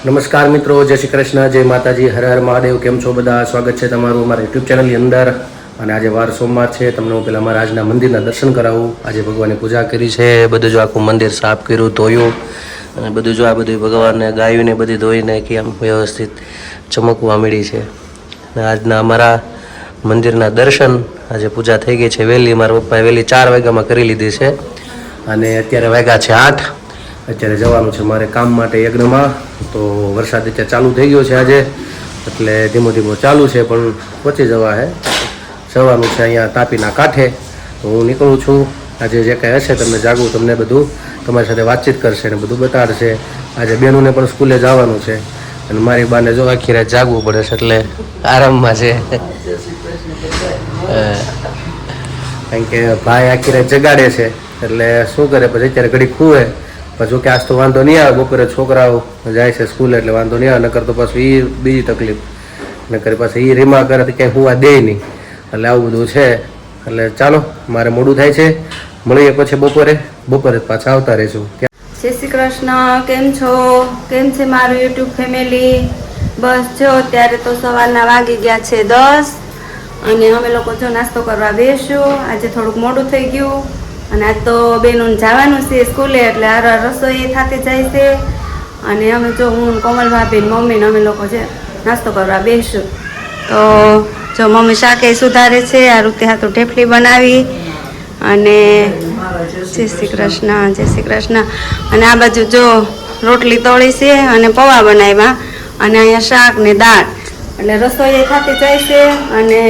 નમસ્કાર મિત્રો, જય શ્રી કૃષ્ણ, જય માતાજી, હર હર મહાદેવ. કેમ છો બધા? સ્વાગત છે તમારું અમારા યુટ્યુબ ચેનલની અંદર. અને આજે વાર સોમવાર છે. તમને હું પહેલાં અમારા આજના મંદિરના દર્શન કરાવું. આજે ભગવાનની પૂજા કરી છે, બધું જો આખું મંદિર સાફ કર્યું, ધોયું અને બધું જો આ બધું ભગવાનને ગાયોને બધી ધોઈ નાખી, આમ વ્યવસ્થિત ચમકવા મળી છે. અને આજના અમારા મંદિરના દર્શન, આજે પૂજા થઈ ગઈ છે વહેલી. મારા પપ્પાએ વહેલી 4 વાગ્યામાં કરી લીધી છે અને અત્યારે વાગ્યા છે 8. અત્યારે જવાનું છે મારે કામ માટે યજ્ઞમાં. તો વરસાદ અત્યારે ચાલુ થઈ ગયો છે આજે, એટલે ધીમો ધીમો ચાલુ છે, પણ પહોંચી જવા જવાનું છે અહીંયા તાપીના કાંઠે. તો હું નીકળું છું. આજે જે કાંઈ હશે તમને જાગવું, તમને બધું તમારી સાથે વાતચીત કરશે ને બધું બતાડશે. આજે બેનોને પણ સ્કૂલે જવાનું છે અને મારી બાને જો આખી રાત જાગવું પડે છે, એટલે આરામમાં છે. કારણ કે ભાઈ આખી રાત જગાડે છે, એટલે શું કરે પછી અત્યારે ઘડી ખૂવે. પછી કે આજ તો વાંધો નહીં આવે, બપોરે છોકરાઓ જાય છે સ્કૂલે એટલે વાંધો નહીં આવે. નકર તો પાછું એ બીજી તકલીફ, નકર પાછું એ રીમા કરે તો ક્યાંય હુવા દે નહીં. એટલે આવું બધું છે. એટલે ચાલો, મારે મોડું થાય છે, મળીએ પછી બપોરે પાછા આવતા રહીશું. જય શ્રી કૃષ્ણ. કેમ છો? કેમ છે મારું યુટ્યુબ ફેમિલી? બસ જો અત્યારે તો સવારના વાગી ગયા છે 10 અને અમે લોકો જો નાસ્તો કરવા બેસ્યું. આજે થોડુંક મોડું થઈ ગયું અને આજ તો બેનોને જવાનું છે સ્કૂલે, એટલે રસોઈ થતી જાય છે. અને અમે જો હું કોમલ ભાભી મમ્મીને અમે લોકો છે નાસ્તો કરવા બેસું. તો જો મમ્મી શાકે સુધારે છે, આ રીતે હાથું ઢેફલી બનાવી. અને જય શ્રી કૃષ્ણ, જય શ્રી કૃષ્ણ. અને આ બાજુ જો રોટલી તળી છે અને પૌવા બનાવ્યા અને અહીંયા શાક ને દાળ. એટલે રસોઈ થતી જાય છે અને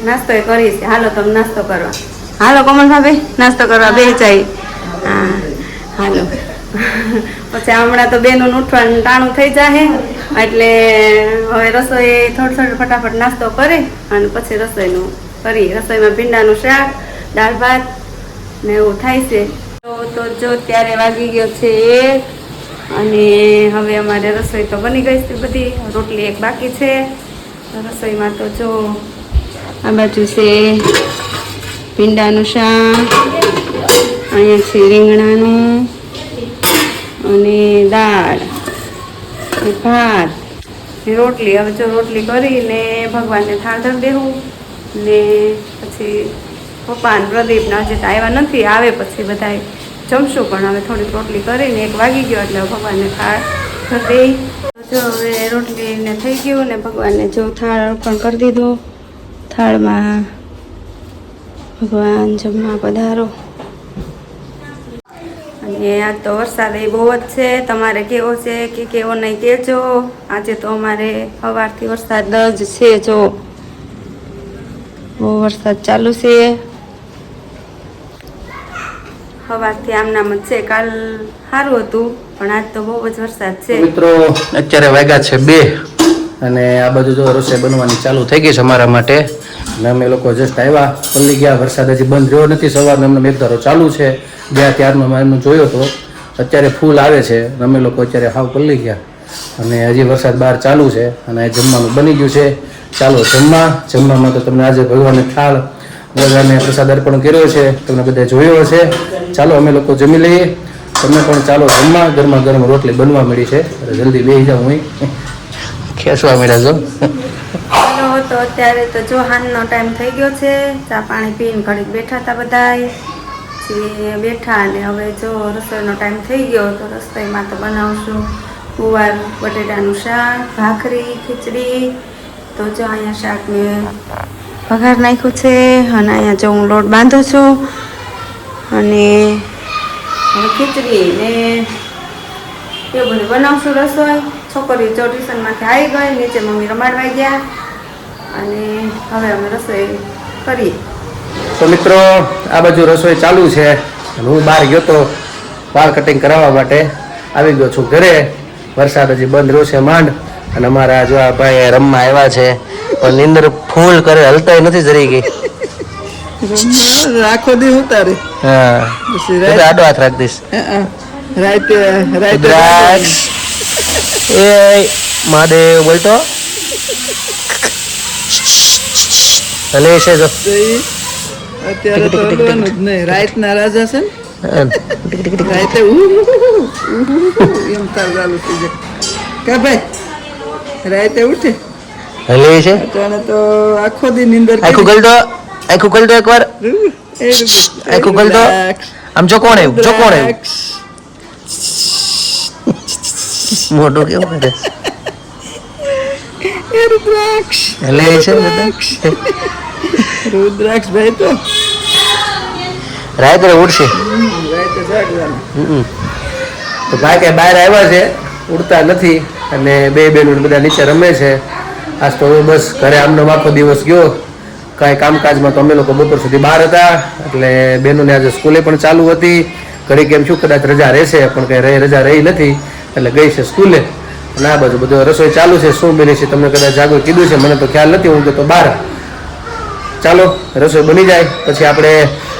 નાસ્તો કરી છે. હાલો તમે નાસ્તો કરવા. હાલો કોમલ ભાભી, નાસ્તો કરવા બે જાય. હા હાલો. પછી હમણાં તો બેનું ઉઠવાનું ટાણું થઈ જાય, એટલે હવે રસોઈ થોડું ફટાફટ નાસ્તો કરી અને પછી રસોઈનું કરી. રસોઈમાં ભીંડાનું શાક, દાળ ભાત ને એવું થાય છે. તો જો ત્યારે વાગી ગયો છે 1 અને હવે અમારે રસોઈ તો બની ગઈ છે બધી. રોટલી એક બાકી છે. રસોઈમાં તો જો આ બાજુ છે ભીંડાનું શાક, અહીંયા છે રીંગણાનું અને દાળ ને ભાત ને રોટલી. હવે જો રોટલી કરીને ભગવાનને થાળ ધરી દેવું ને પછી પપ્પા અને પ્રદીપને હજી તો આવ્યા નથી, આવે પછી બધા જમશું. પણ હવે થોડીક રોટલી કરીને 1 વાગી ગયો એટલે ભગવાનને થાળ ધરી દઈ. જો હવે રોટલીને થઈ ગયું ને ભગવાનને જો થાળ અર્પણ કરી દીધો. થાળમાં ભગવાન જમવા પધારો. અને આજ તો વરસાદ એ બહુ જ છે. તમારે કેવો છે કે કેવો નહીં કહેજો. આજે તો અમારે સવારથી વરસાદ જ છે. જો બહુ વરસાદ ચાલુ છે સવારથી. આમ નામ જ છે. કાલ સારું હતું પણ આજ તો બહુ જ વરસાદ છે. મિત્રો અત્યારે વાગ્યા છે 2 અને આ બધું જો રસોઈ બનવાની ચાલુ થઈ ગઈ છે અમારા માટે. અને અમે લોકો જસ્ટ આવ્યા, પલ્લી ગયા. વરસાદ હજી બંધ રહ્યો નથી. સવારનો અમને મેઘધારો ચાલુ છે. ગયા ત્યારનો મેં એમનું જોયો તો અત્યારે ફૂલ આવે છે. અમે લોકો અત્યારે હાવ પલ્લી ગયા અને હજી વરસાદ બહાર ચાલુ છે. અને જમવાનું બની ગયું છે. ચાલો જમવામાં તો તમને આજે ભગવાનને થાળ બધાને પ્રસાદ અર્પણ કર્યો છે, તમને બધા જોયો હશે. ચાલો અમે લોકો જમી લઈએ. તમે પણ ચાલો જમવા. ગરમા ગરમ રોટલી બનવા મળી છે. જલ્દી બેસી જાઉં. હું ખેંચવા મળ્યા છો. ચાલો તો અત્યારે તો જો હાનનો ટાઈમ થઈ ગયો છે. ચા પાણી પીને ઘડીક બેઠા હતા બધાય. પછી બેઠા અને હવે જો રસોઈનો ટાઈમ થઈ ગયો તો રસોઈમાં તો બનાવશું ગુવાર બટેટાનું શાક, ભાખરી, ખીચડી. તો જો અહીંયા શાકને વઘાર નાખ્યું છે અને અહીંયા જો હું લોટ બાંધું છું અને ખીચડી ને એ બધું બનાવશું રસોઈ. છોકરીઓ જો ટ્યુશનમાંથી આવી ગઈ, નીચે મમ્મી રમાડવા ગયા અને હવે અમે રસોઈ કરીએ. તો મિત્રો આ બાજુ રસોઈ ચાલુ છે. હું બહાર ગયો તો વાળ કટિંગ કરાવવા માટે. આવી ગયો છું ઘરે. વરસાદ હજી બંધ રહ્યો છે માંડ. અને અમારા જો આ ભાઈ રમવા આવ્યા છે, પણ નીંદર ફૂલ કરે, હલતાય નથી જરી ગઈ. આખો દી ઉતારે. હા, આડો હાથ રાખ દઈશ. એ મહાદેવ બોલતો હલે છે. જો અત્યારે તો હલવાનું જ નહીં. રાતના રાજા છે ને રાતે એમ તાર ચાલુ થઈ જાય. કે ભાઈ રાતે ઉઠે હલે છે અટાણે તો આખો દી નીંદર આખું ગલ તો એકવાર આખું ગલ તો આમ જો કોણ આવ્યું મોટું કેવું કરે રુદ્રાક્ષ હલે છે બધા રુદ્રાક્ષ ભાઈ તો રાત્રે ઉઠશે રાતે જાગવાનું તો ભાઈ કે બહાર આવ્યા છે ઉડતા નથી અને બે બેનો બધા નીચે રમે છે આજ તો હવે બસ ઘરે આમનો આખો દિવસ ગયો કાંઈ કામકાજમાં તો અમે લોકો બપોર સુધી બહાર હતા એટલે બહેનોને આજે સ્કૂલે પણ ચાલુ હતી ઘડી કેમ શું કદાચ રજા રહેશે પણ કંઈ રજા રહી નથી એટલે ગઈ છે સ્કૂલે અને આ બાજુ બધું રસોઈ ચાલુ છે શું બની છે તમને કદાચ જાગો કીધું છે મને તો ખ્યાલ નથી હું તો બહાર ચાલો રસોઈ બની જાય પછી આપણે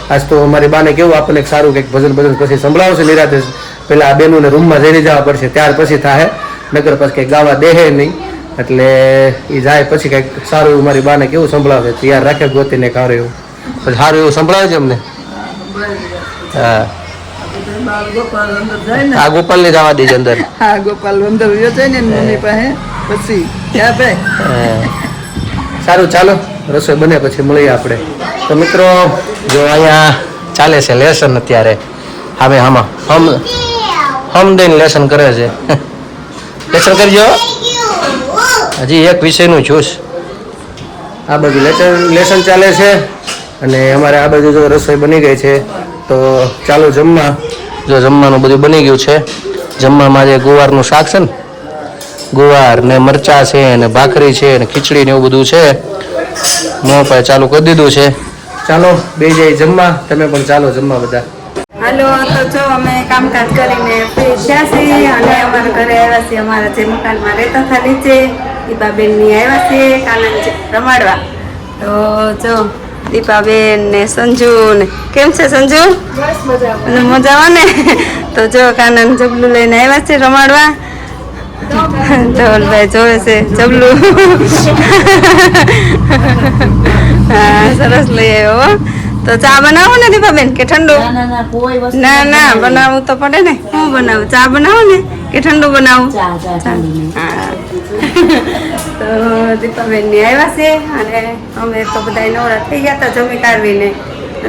આજ તો અમારી બાને કેવું આપણને એક સારું કંઈક ભજન પછી સંભળાવશે નિરાતે પહેલાં આ બહેનોને રૂમમાં જઈને જવા પડશે ત્યાર પછી થાય નગર પછી કંઈક ગાવા દેહે નહીં એટલે એ જાય પછી કંઈક સારું એવું મારી બાને કેવું સંભળાવે તૈયાર રાખે ગોતીને સારું એવું પછી સારું એવું સંભળાવે છે અમને હા ગોપાલ અંદર જાય ને આ ગોપાલને જવા દેજે અંદર હા ગોપાલ અંદર રહ્યો છે ને મમ્મી પાસે પછી ક્યાં ભાઈ સારું ચાલો રસોઈ બને પછી મળીએ આપણે તો મિત્રો જો અહીંયા ચાલે છે લેસન અત્યારે હવે આમાં હમ દઈને લેસન કરે છે લેસન કરજો હજી એક વિષયનું જોશ આ બાજુ લેસન ચાલે છે અને અમારે આ બાજુ જો રસોઈ બની ગઈ છે તો ચાલો જમવા જો જમવાનું બધું બની ગયું છે જમવામાં જે ગુવારનું શાક છે ને ગુવાર ને મરચાં છે ને ભાખરી છે ને ખીચડી ને એવું બધું છે મોં પર ચાલુ કરી દીધું છે ચાલો બે જઈ જમવા તમે પણ ચાલો જમવા બધા હાલો તો જો અમે કામકાજ કરીને ફ્રી થયા છીએ અને અમારા ઘરે આવ્યા છીએ અમારા જે મકાનમાં રહેતા હતા નીચે દીપાબેનની આવ્યા છીએ કાનન રમાડવા તો જો દીપાબેન ને સંજુ ને કેમ છે સંજુ મજામાં ને તો જો કાનન જબલું લઈને આવ્યા છે રમાડવા ધવલભાઈ જોવે છે જબલું હા સરસ લઈ આવ્યો તો ચા બનાવો ને દીપાબેન કે ઠંડુ ના બનાવવું તો પડે ને હું બનાવું ચા બનાવો ને કે ઠંડુ બનાવું હા તો દીપાબેન ની આવ્યા છે અને અમે તો બધા નવરા થઈ ગયા હતા જમી કાઢવીને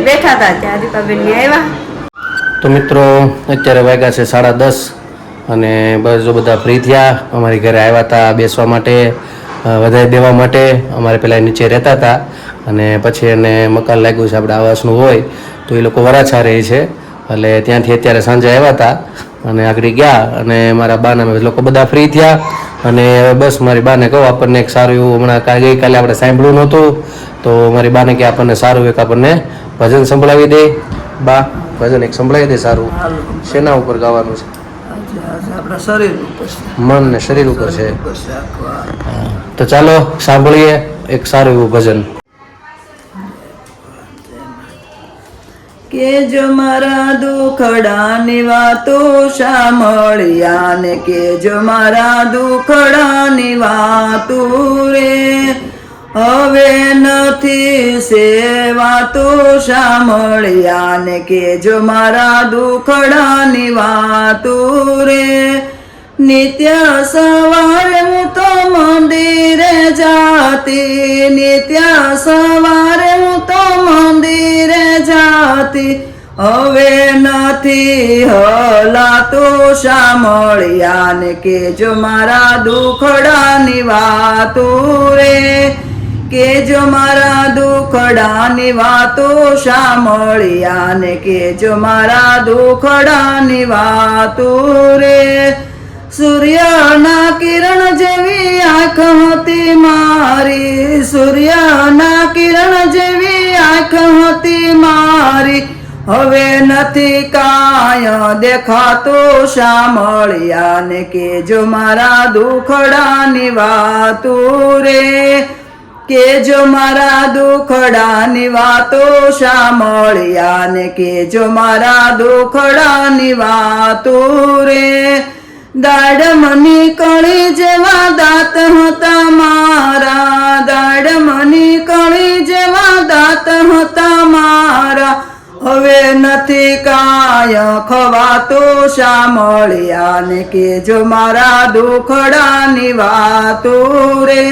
બેઠા હતા ત્યાં દીપાબેન ની આવ્યા તો મિત્રો અત્યારે વાગ્યા છે 10:30 અને બસ જો બધા ફ્રી થયા અમારી ઘરે આવ્યા હતા બેસવા માટે વધારી દેવા માટે અમારે પહેલાં નીચે રહેતા હતા અને પછી એને મકાન લાગ્યું છે આપણે આવાસનું હોય તો એ લોકો વરાછા રહે છે એટલે ત્યાંથી અત્યારે સાંજે આવ્યા હતા અને આગળ ગયા અને મારા બાના અમે લોકો બધા ફ્રી થયા અને બસ મારી બાને કહું આપણને એક સારું એવું હમણાં ગઈકાલે આપણે સાંભળ્યું નહોતું તો મારી બાને કે આપણને સારું એક આપણને ભજન સંભળાવી દે બા ભજન એક સંભળાવી દે સારું શેના ઉપર ગાવાનું છે આપણા શરીર ઉપર મન ને શરીર ઉપર છે તો ચાલો સાંભળીએ એક સારું એવું ભજન કે જો મારા દુખડાની વાતો સાંભળ્યા ને કે જો મારા દુખડાની વાતો રે હવે નથી સેવાતો સાંભળ્યા ને કે જો મારા દુખડાની વાતો રે નિત્ય સવારે હું તો મંદિરે જાતી નિત્ય સવારે હું તો મંદિરે જાતી હવે નથી હલાતો સાંભળ્યા ને કે જો મારા દુખડાની વાતો રે કે જો મારા દુખડાની વાતો સાંભળ્યા ને કે જો મારા દુખડાની વાતો રે સૂર્યના કિરણ જેવી આંખ હતી મારી સૂર્યના કિરણ જેવી આંખ હતી મારી હવે નથી કાય દેખાતો સાંભળ્યા ને કે જો મારા દુખડાની વાતો રે કે જો મારા દુખડાની વાતો સાંભળ્યા ને કે જો મારા દુખડાની વાતો રે દાડમની કળી જેવા દાંત હતા મારા દાડમની કળી જેવા દાંત હતા મારા હવે હવે નથી કાંઈ ખવાતું શામળિયા ને કેજો મારા દુખડાની વાતો રે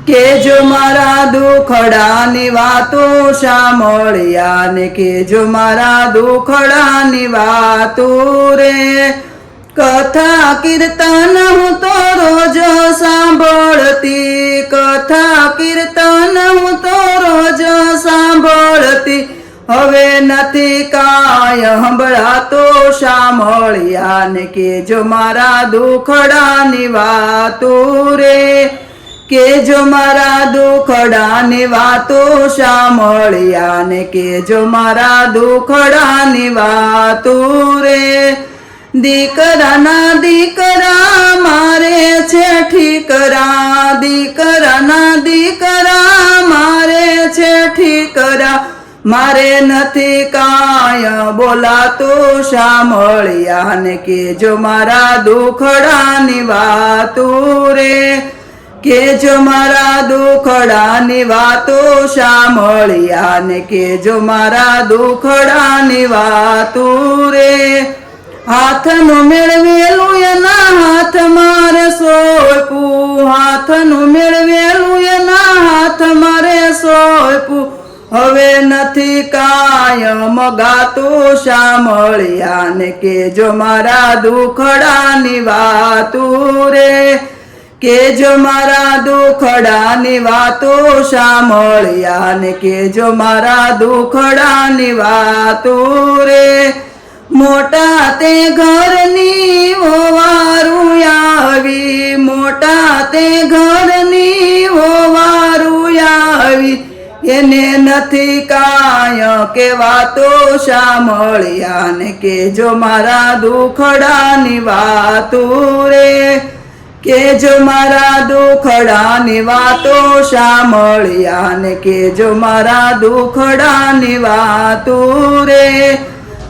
કેજો મારા દુખડાની વાતો શામળિયા ને કેજો મારા દુખડાની વાતો રે કથા કીર્તન હું તો રોજ સાંભળતી કથા કીર્તન હું તો રોજ સાંભળતી હવે નથી કાંઈ સંભળાતો શામળિયા ને કેજો મારા દુખડાની વાતો રે કેજો મારા દુખડાની વાતો શામળિયા ને કેજો મારા દુખડાની વાતો રે દીકરાના દીકરા મારે છે ઠીકરા દીકરાના દીકરા મારે છે ઠીકરા મારે નથી કાંઈ બોલાતો શામળિયા ને કેજો મારા દુખડાની વાતો રે કેજો મારા દુખડાની વાતો શામળિયા ને કેજો મારા દુખડાની વાતો રે હાથનું મેળવેલું એના હાથ મારે સોંપું હાથનું મેળવેલું એના હાથ મારે સોંપું હવે નથી કાંઈ મગાતું શામળિયા ને કેજો મારા દુખડાની વાતો રે કેજો મારા દુખડાની વાતો શામળિયા ને કેજો મારા દુખડાની વાતો રે મોટા તે ઘરની હોવારું આવી મોટા તે ઘરની હોવારું આવી એને નથી કાંઈ કહેવાતો શામળિયા ને કેજો મારા દુખડાની વાતો રે કેજો મારા દુખડાની વાતો શામળિયા ને કેજો મારા દુખડાની વાતો રે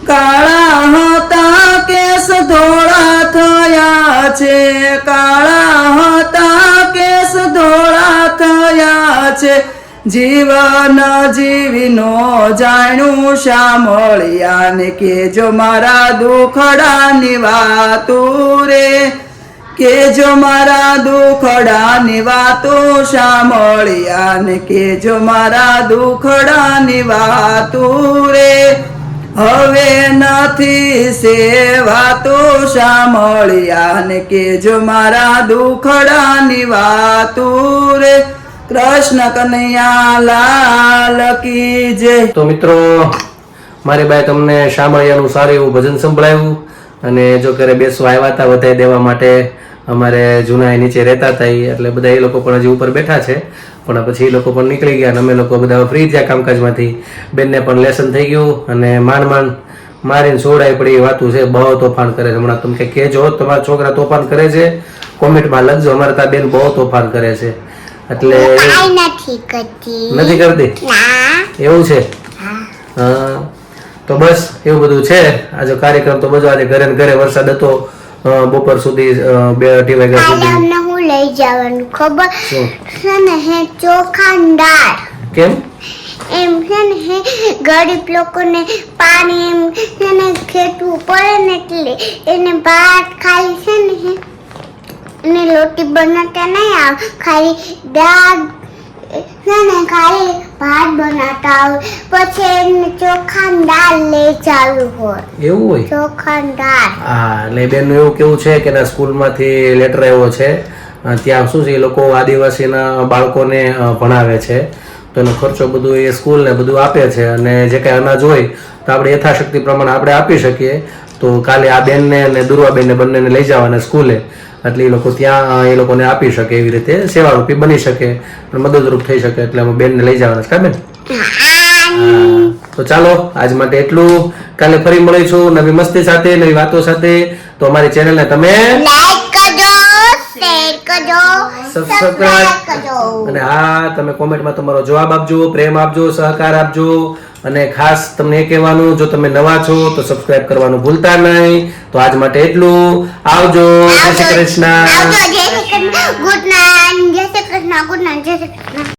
કાળા હતા કેસ ધોળા થયા છે કાળા હતા કેસ ધોળા થયા છે જીવન જીવીનો જાણ્યું શામળિયા ને કેજો મારા દુખડાની વાતો રે કેજો મારા દુખડાની વાતો શામળિયા ને કેજો મારા દુખડાની વાતો રે હવે નથી સેવાતો શામળિયા ને કેજો મારા દુખડાની વાતો રે કૃષ્ણ કનૈયા લાલ કી જય. તો મિત્રો મારી બાઈ તમને શામળિયાનું સારું એવું ભજન સંભળાવ્યું અને જો ઘરે બેસવા આવ્યા હતા વધાઈ દેવા માટે અમારે જૂના એ નીચે રહેતા હતા એટલે બધા એ લોકો પણ હજી ઉપર બેઠા છે પણ પછી એ લોકો પણ નીકળી ગયા અને અમે લોકો બધા ફ્રી થયા કામકાજમાંથી બેનને પણ લેસન થઈ ગયું અને માંડ માંડ મારીને સોડાઈ પડી એ વાતું છે બહુ તોફાન કરે છે હમણાં તમે કહેજો તમારા છોકરા તોફાન કરે છે કોમેન્ટમાં લખજો અમારે ત્યાં બેન બહુ તોફાન કરે છે એટલે નથી કરતી એવું છે હા તો બસ એવું બધું છે આજે કાર્યક્રમ તો બધો આજે ઘરે ને ઘરે વરસાદ હતો બપોર સુધી 2-2 વાગ્યા સુધી અમને હું લઈ જવાનું ખબર છે ને હે ચોખા દાળ કેમ એમ છે ને હે ગરીબ લોકોને પાણી એમ છે ને ખેતવું પડે ને એટલે એને ભાત ખાલી છે ને હે એને રોટી બનાવતા નહીં આવે ખાલી દાળ છે ને ખાલી ભાત બનાવતા આવે પછી એમને ચોખા દાળ લઈ ચાલુ હોય એવું હોય ચોખા દાળ હા એટલે બેનનું એવું કેવું છે કે ના સ્કૂલમાંથી લેટર આવ્યો છે ત્યાં શું છે એ લોકો આદિવાસીના બાળકોને ભણાવે છે તો એનો ખર્ચો બધું એ સ્કૂલ ને બધું આપે છે અને જે કાંઈ અનાજ હોય તો આપણે યથાશક્તિ પ્રમાણે આપણે આપી શકીએ તો કાલે આ બેનને અને દુર્વાબેનને બંનેને લઈ જવાના સ્કૂલે એટલે એ લોકો ત્યાં એ લોકોને આપી શકે એવી રીતે સેવારૂપી બની શકે અને મદદરૂપ થઈ શકે એટલે અમે બેનને લઈ જવાના છે કા બેન તો ચાલો આજ માટે એટલું કાલે ફરી મળીશું નવી મસ્તી સાથે નવી વાતો સાથે તો અમારી ચેનલને તમે લાઈક કરજો શેર કરજો સબસ્ક્રાઇબ કરજો અને હા તમે કોમેન્ટમાં તમારો જવાબ આપજો પ્રેમ આપજો સહકાર આપજો અને ખાસ તમને એ કહેવાનું જો તમે નવા છો તો સબસ્ક્રાઇબ કરવાનું ભૂલતા નહીં તો આજ માટે એટલું આવજો જય શ્રી કૃષ્ણ આવજો જય શ્રી કૃષ્ણ ગુડ નાઇટ જય શ્રી કૃષ્ણ ગુડ નાઇટ જય શ્રી કૃષ્ણ